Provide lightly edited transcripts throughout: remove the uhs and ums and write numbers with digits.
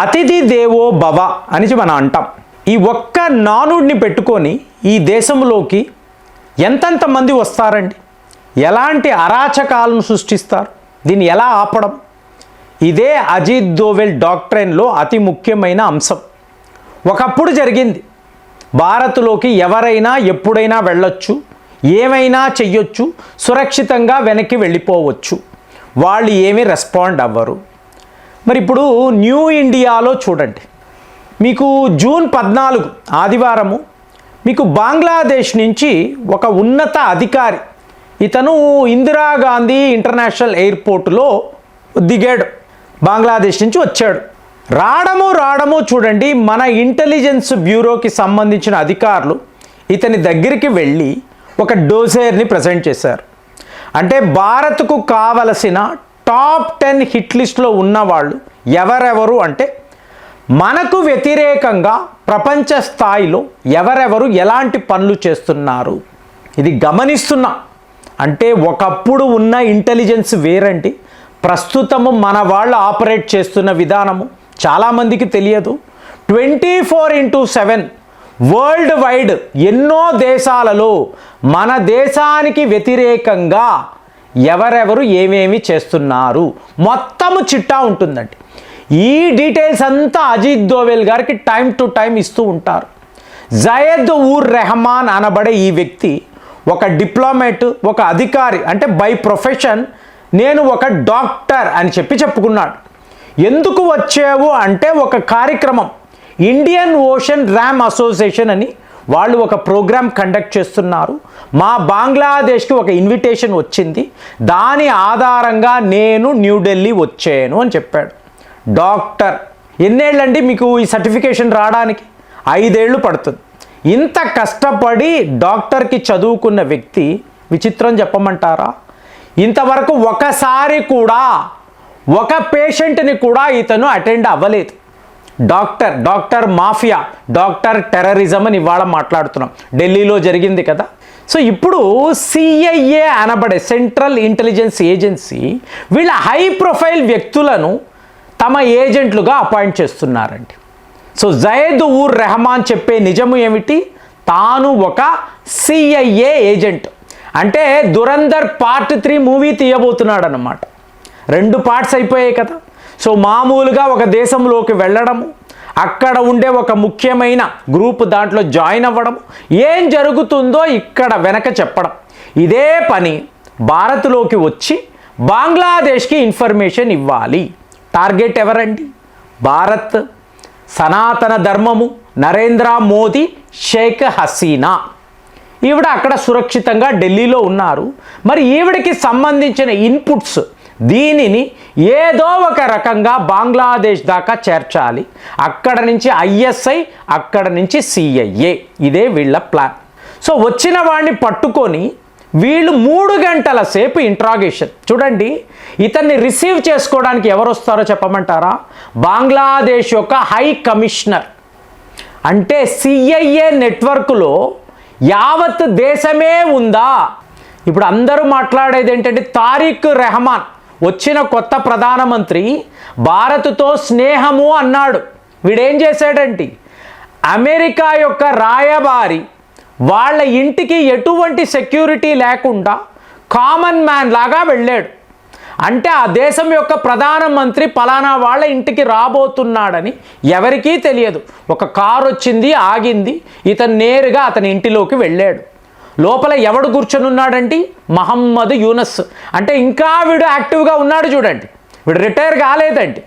అతిథి దేవో భవ అని మనం అంటాం. ఈ ఒక్క నానుడిని పెట్టుకొని ఈ దేశంలోకి ఎంతెంత మంది వస్తారండి, ఎలాంటి అరాచకాలను సృష్టిస్తారు, దీన్ని ఎలా ఆపడం? ఇదే అజిత్ దోవెల్ డాక్ట్రైన్లో అతి ముఖ్యమైన అంశం. ఒకప్పుడు జరిగింది, భారత్లోకి ఎవరైనా ఎప్పుడైనా వెళ్ళొచ్చు, ఏమైనా చెయ్యొచ్చు, సురక్షితంగా వెనక్కి వెళ్ళిపోవచ్చు, వాళ్ళు ఏమీ రెస్పాండ్ అవ్వరు. మరి ఇప్పుడు న్యూ ఇండియాలో చూడండి, మీకు జూన్ 14 ఆదివారము మీకు బంగ్లాదేశ్ నుంచి ఒక ఉన్నత అధికారి, ఇతను ఇందిరాగాంధీ ఇంటర్నేషనల్ ఎయిర్పోర్టులో దిగాడు, బంగ్లాదేశ్ నుంచి వచ్చాడు. రావడము చూడండి, మన ఇంటెలిజెన్స్ బ్యూరోకి సంబంధించిన అధికారులు ఇతని దగ్గరికి వెళ్ళి ఒక డోసేర్ని ప్రజెంట్ చేశారు. అంటే భారత్కు కావలసిన టాప్ 10 హిట్ లిస్ట్లో ఉన్నవాళ్ళు ఎవరెవరు అంటే, మనకు వ్యతిరేకంగా ప్రపంచ స్థాయిలో ఎవరెవరు ఎలాంటి పనులు చేస్తున్నారు ఇది గమనిస్తున్నాం. అంటే ఒకప్పుడు ఉన్న ఇంటెలిజెన్స్ వేరండి, ప్రస్తుతము మన వాళ్ళు ఆపరేట్ చేస్తున్న విధానము చాలామందికి తెలియదు. 24/7 వరల్డ్ వైడ్ ఎన్నో దేశాలలో మన దేశానికి వ్యతిరేకంగా ఎవరెవరు ఏమేమి చేస్తున్నారు మొత్తము చిట్టా ఉంటుందండి. ఈ డీటెయిల్స్ అంతా అజిత్ దోవెల్ గారికి టైం టు టైం ఇస్తూ ఉంటారు. జయద్ ఉర్ రెహమాన్ అనబడే ఈ వ్యక్తి ఒక డిప్లొమాట్, ఒక అధికారి, అంటే బై ప్రొఫెషన్ నేను ఒక డాక్టర్ అని చెప్పుకున్నాడు. ఎందుకు వచ్చావు అంటే, ఒక కార్యక్రమం ఇండియన్ ఓషన్ ర్యామ్ అసోసియేషన్ అని వాళ్ళు ఒక ప్రోగ్రామ్ కండక్ట్ చేస్తున్నారు, మా బంగ్లాదేశ్కి ఒక ఇన్విటేషన్ వచ్చింది, దాని ఆధారంగా నేను న్యూఢిల్లీ వచ్చాను అని చెప్పాడు. డాక్టర్ ఎన్నేళ్ళండి మీకు ఈ సర్టిఫికేషన్ రావడానికి? 5 ఏళ్ళు పడుతుంది. ఇంత కష్టపడి డాక్టర్కి చదువుకున్న వ్యక్తి విచిత్రం చెప్పమంటారా, ఇంతవరకు ఒకసారి కూడా ఒక పేషెంట్ని కూడా ఇతను అటెండ్ అవ్వలేదు. డాక్టర్ మాఫియా, డాక్టర్ టెర్రరిజం అని ఇవాళ మాట్లాడుతున్నాం. ఢిల్లీలో జరిగింది కదా. సో ఇప్పుడు సిఐఏ అనబడే సెంట్రల్ ఇంటెలిజెన్స్ ఏజెన్సీ వీళ్ళ హై ప్రొఫైల్ వ్యక్తులను తమ ఏజెంట్లుగా అపాయింట్ చేస్తున్నారండి. సో జయద్ ఉర్ రెహమాన్ చెప్పే నిజము ఏమిటి, తాను ఒక సిఐఏ ఏజెంట్. అంటే దురంధర్ పార్ట్ 3 మూవీ తీయబోతున్నాడు అన్నమాట. 2 పార్ట్స్ అయిపోయాయి కదా. సో మామూలుగా ఒక దేశంలోకి వెళ్ళడము, అక్కడ ఉండే ఒక ముఖ్యమైన గ్రూప్ దాంట్లో జాయిన్ అవ్వడం, ఏం జరుగుతుందో ఇక్కడ వెనక చెప్పడం, ఇదే పని భారత్లోకి వచ్చి బంగ్లాదేశ్కి ఇన్ఫర్మేషన్ ఇవ్వాలి. టార్గెట్ ఎవరండి? భారత్, సనాతన ధర్మము, నరేంద్ర మోదీ, షేక్ హసీనా. ఈవిడ అక్కడ సురక్షితంగా ఢిల్లీలో ఉన్నారు. మరి ఈవిడికి సంబంధించిన ఇన్పుట్స్ దీనిని ఏదో ఒక రకంగా బంగ్లాదేశ్ దాకా చేర్చాలి. అక్కడ నుంచి ఐఎస్ఐ, అక్కడ నుంచి సిఐఏ, ఇదే వీళ్ళ ప్లాన్. సో వచ్చిన వాడిని పట్టుకొని వీళ్ళు 3 గంటల సేపు ఇంట్రాగేషన్. చూడండి, ఇతన్ని రిసీవ్ చేసుకోవడానికి ఎవరు వస్తారో చెప్పమంటారా? బంగ్లాదేశ్ యొక్క హై కమిషనర్. అంటే సిఐఏ నెట్వర్క్లో యావత్ దేశమే ఉందా? ఇప్పుడు అందరూ మాట్లాడేది ఏంటంటే, తారిక్ రెహమాన్ వచ్చిన కొత్త ప్రధానమంత్రి భారత్తో స్నేహము అన్నాడు. వీడేం చేశాడంటే, అమెరికా యొక్క రాయబారి వాళ్ళ ఇంటికి ఎటువంటి సెక్యూరిటీ లేకుండా కామన్ మ్యాన్ లాగా వెళ్ళాడు. అంటే ఆ దేశం యొక్క ప్రధానమంత్రి పలానా వాళ్ళ ఇంటికి రాబోతున్నాడని ఎవరికీ తెలియదు. ఒక కారు వచ్చింది, ఆగింది, ఇతను నేరుగా అతని ఇంటిలోకి వెళ్ళాడు. లోపల ఎవడు కూర్చొని ఉన్నాడండి? మహమ్మద్ యూనస్. అంటే ఇంకా వీడు యాక్టివ్గా ఉన్నాడు చూడండి, వీడు రిటైర్ కాలేదండి.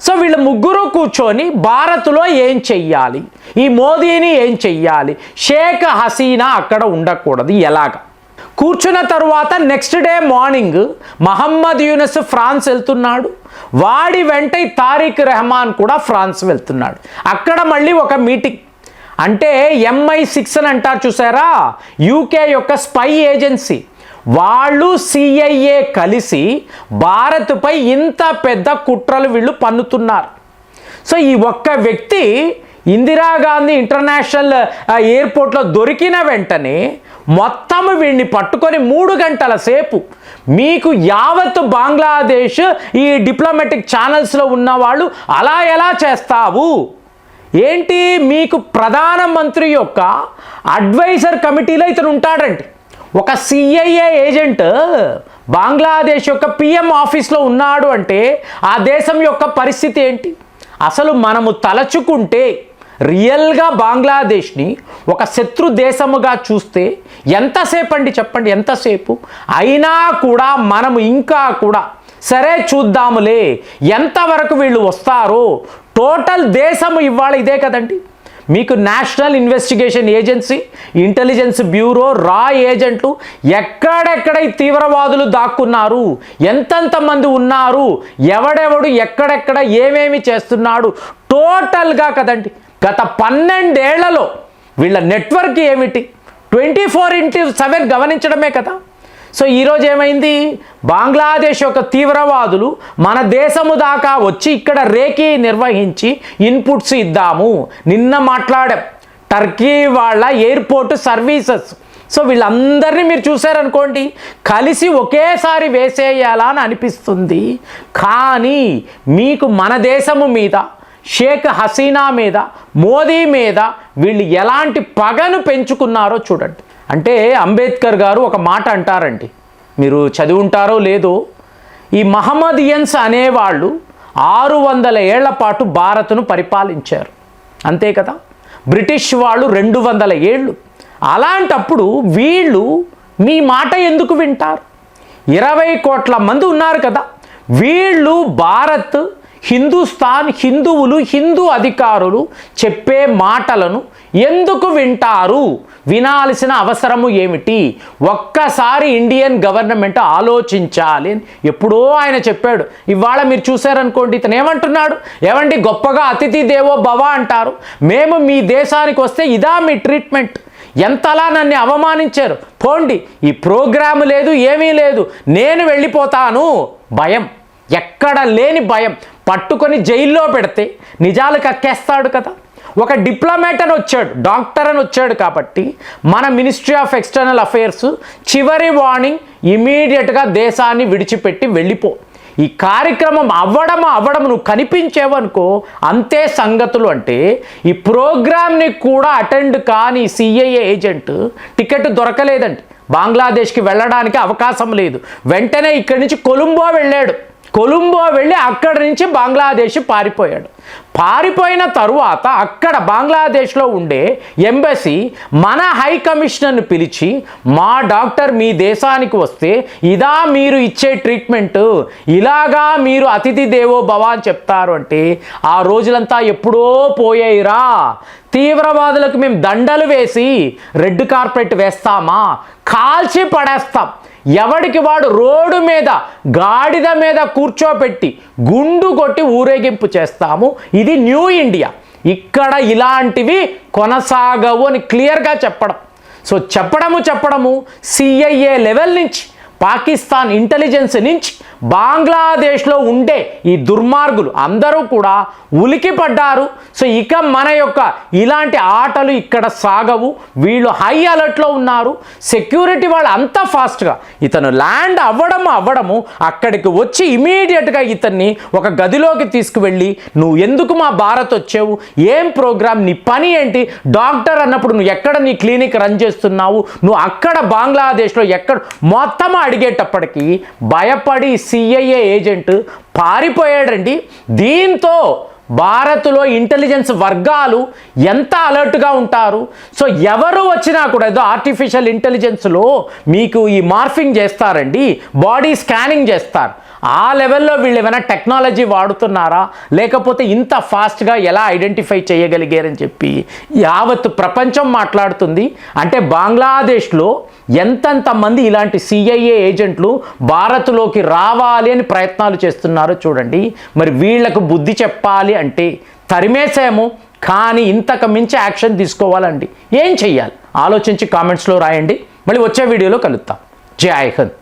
సో వీళ్ళు ముగ్గురు కూర్చొని భారత్లో ఏం చెయ్యాలి, ఈ మోదీని ఏం చెయ్యాలి, షేక్ హసీనా అక్కడ ఉండకూడదు, ఎలాగా కూర్చున్న తరువాత next day morning Muhammad Yunus France వెళ్తున్నాడు, వాడి వెంట తారిక్ రెహమాన్ కూడా ఫ్రాన్స్ వెళ్తున్నాడు. అక్కడ మళ్ళీ ఒక మీటింగ్. అంటే MI6 అని అంటారు చూసారా, యూకే యొక్క స్పై ఏజెన్సీ, వాళ్ళు సిఐఏ కలిసి భారత్పై ఇంత పెద్ద కుట్రలు వీళ్ళు పన్నుతున్నారు. సో ఈ ఒక్క వ్యక్తి ఇందిరాగాంధీ ఇంటర్నేషనల్ ఎయిర్పోర్ట్లో దొరికిన వెంటనే మొత్తం వీడిని పట్టుకొని 3 గంటల సేపు మీకు యావత్ బంగ్లాదేశ్ ఈ డిప్లొమాటిక్ ఛానల్స్లో ఉన్నవాళ్ళు అలా ఎలా చేస్తావు ఏంటి? మీకు ప్రధానమంత్రి యొక్క అడ్వైజర్ కమిటీలో ఇతను ఉంటాడండి. ఒక సిఐఏ ఏజెంట్ బంగ్లాదేశ్ యొక్క పిఎం ఆఫీస్లో ఉన్నాడు అంటే ఆ దేశం యొక్క పరిస్థితి ఏంటి? అసలు మనము తలచుకుంటే రియల్గా బంగ్లాదేశ్ని ఒక శత్రు దేశముగా చూస్తే ఎంతసేపు అండి చెప్పండి, ఎంతసేపు? అయినా కూడా మనము ఇంకా కూడా సరే చూద్దాములే ఎంతవరకు వీళ్ళు వస్తారో. టోటల్ దేశము ఇవాళ ఇదే కదండి. మీకు national investigation agency, intelligence bureau, రా ఏజెంట్లు ఎక్కడెక్కడ ఈ తీవ్రవాదులు దాక్కున్నారు, ఎంతెంతమంది ఉన్నారు, ఎవడెవడు ఎక్కడెక్కడ ఏమేమి చేస్తున్నాడు టోటల్గా కదండి. గత 12 ఏళ్లలో వీళ్ళ నెట్వర్క్ ఏమిటి? 24/7 గమనించడమే కదా. సో ఈరోజు ఏమైంది? బంగ్లాదేశ్ యొక్క తీవ్రవాదులు మన దేశము దాకా వచ్చి ఇక్కడ రేకీ నిర్వహించి ఇన్పుట్స్ ఇద్దాము. నిన్న మాట్లాడాం టర్కీ వాళ్ళ ఎయిర్పోర్ట్ సర్వీసెస్. సో వీళ్ళందరినీ మీరు చూశారనుకోండి, కలిసి ఒకేసారి వేసేయాలా అని అనిపిస్తుంది. కానీ మీకు మన దేశము మీద, షేక్ హసీనా మీద, మోదీ మీద వీళ్ళు ఎలాంటి పగను పెంచుకున్నారో చూడండి. అంటే అంబేద్కర్ గారు ఒక మాట అంటారండి, మీరు చదివి ఉంటారో లేదో, ఈ మహమ్మదియన్స్ అనేవాళ్ళు 600 ఏళ్ల పాటు భారత్ను పరిపాలించారు, అంతే కదా. బ్రిటిష్ వాళ్ళు 200 ఏళ్ళు. అలాంటప్పుడు వీళ్ళు మీ మాట ఎందుకు వింటారు? 20 కోట్ల మంది ఉన్నారు కదా. వీళ్ళు భారత్, హిందుస్థాన్, హిందువులు, హిందూ అధికారులు చెప్పే మాటలను ఎందుకు వింటారు? వినాల్సిన అవసరము ఏమిటి? ఒక్కసారి ఇండియన్ గవర్నమెంట్ ఆలోచించాలి. ఎప్పుడో ఆయన చెప్పాడు. ఇవాళ మీరు చూశారనుకోండి, ఇతను ఏమంటున్నాడు? ఏమండి గొప్పగా అతిథి దేవో భవ అంటారు, మేము మీ దేశానికి వస్తే ఇదా మీ ట్రీట్మెంట్? ఎంతలా నన్ను అవమానించారు, పోండి, ఈ ప్రోగ్రామ్ లేదు, ఏమీ లేదు, నేను వెళ్ళిపోతాను. భయం, ఎక్కడ లేని భయం. పట్టుకొని జైల్లో పెడితే నిజాలు కక్కేస్తాడు కదా. ఒక డిప్లొమాట్ అని వచ్చాడు, డాక్టర్ అని వచ్చాడు కాబట్టి మన మినిస్ట్రీ ఆఫ్ ఎక్స్టర్నల్ అఫైర్స్ చివరి వార్నింగ్, ఇమీడియట్గా దేశాన్ని విడిచిపెట్టి వెళ్ళిపో. ఈ కార్యక్రమం అవ్వడం నువ్వు కనిపించేవనుకో అంతే సంగతులు. అంటే ఈ ప్రోగ్రామ్ని కూడా అటెండ్ కాని సిఐఏ ఏజెంట్ టికెట్ దొరకలేదండి, బంగ్లాదేశ్కి వెళ్ళడానికి అవకాశం లేదు. వెంటనే ఇక్కడి నుంచి కొలంబో వెళ్ళాడు. కొలంబో వెళ్ళి అక్కడి నుంచి బంగ్లాదేశ్ పారిపోయాడు. పారిపోయిన తరువాత అక్కడ బంగ్లాదేశ్లో ఉండే ఎంబసీ మన హై కమిషనర్ని పిలిచి, మా డాక్టర్ మీ దేశానికి వస్తే ఇదా మీరు ఇచ్చే ట్రీట్మెంట్, ఇలాగా మీరు అతిథి దేవో భవ అని చెప్తారు అంటే ఆ రోజులంతా ఎప్పుడో పోయాయిరా. తీవ్రవాదులకు మేము దండలు వేసి రెడ్ కార్పెట్ వేస్తామా? కాల్చి పడేస్తాం. ఎవడికి వాడు రోడ్డు మీద, గాడిద మీద కూర్చోపెట్టి గుండు కొట్టి ఊరేగింపు చేస్తాము. ఇది న్యూ ఇండియా. ఇక్కడ ఇలాంటివి కొనసాగవు అని క్లియర్గా చెప్పడం. సో చెప్పడము సిఐఏ లెవెల్ నుంచి, పాకిస్తాన్ ఇంటెలిజెన్స్ నుంచి, బంగ్లాదేశ్లో ఉండే ఈ దుర్మార్గులు అందరూ కూడా ఉలికి పడ్డారు. సో ఇక మన యొక్క ఇలాంటి ఆటలు ఇక్కడ సాగవు. వీళ్ళు హై అలర్ట్లో ఉన్నారు. సెక్యూరిటీ వాళ్ళు అంత ఫాస్ట్గా ఇతను ల్యాండ్ అవ్వడము అక్కడికి వచ్చి ఇమీడియట్గా ఇతన్ని ఒక గదిలోకి తీసుకువెళ్ళి, నువ్వు ఎందుకు మా భారత్ వచ్చావు, ఏం ప్రోగ్రామ్, నీ పని ఏంటి, డాక్టర్ అన్నప్పుడు నువ్వు ఎక్కడ నీ క్లినిక్ రన్ చేస్తున్నావు, నువ్వు అక్కడ బంగ్లాదేశ్లో ఎక్కడ, మొత్తం అడిగేటప్పటికీ భయపడి సిఐఏ ఏజెంట్ పారిపోయాడండి. దీంతో భారత్లో ఇంటెలిజెన్స్ వర్గాలు ఎంత అలర్ట్గా ఉంటారు. సో ఎవరు వచ్చినా కూడా ఏదో ఆర్టిఫిషియల్ ఇంటెలిజెన్స్లో మీకు ఈ మార్ఫింగ్ చేస్తారండి, బాడీ స్కానింగ్ చేస్తారు. ఆ లెవెల్లో వీళ్ళు ఏమైనా టెక్నాలజీ వాడుతున్నారా, లేకపోతే ఇంత ఫాస్ట్గా ఎలా ఐడెంటిఫై చేయగలిగారని చెప్పి యావత్ ప్రపంచం మాట్లాడుతుంది. అంటే బంగ్లాదేశ్లో ఎంతెంతమంది ఇలాంటి సిఐఏ ఏజెంట్లు భారత్లోకి రావాలి అని ప్రయత్నాలు చేస్తున్నారో చూడండి. మరి వీళ్లకు బుద్ధి చెప్పాలి అంటే తరిమేసాము, కానీ ఇంతకు మించి యాక్షన్ తీసుకోవాలండి. ఏం చెయ్యాలి ఆలోచించి కామెంట్స్లో రాయండి. మళ్ళీ వచ్చే వీడియోలో కలుద్దాం. జై హింద్.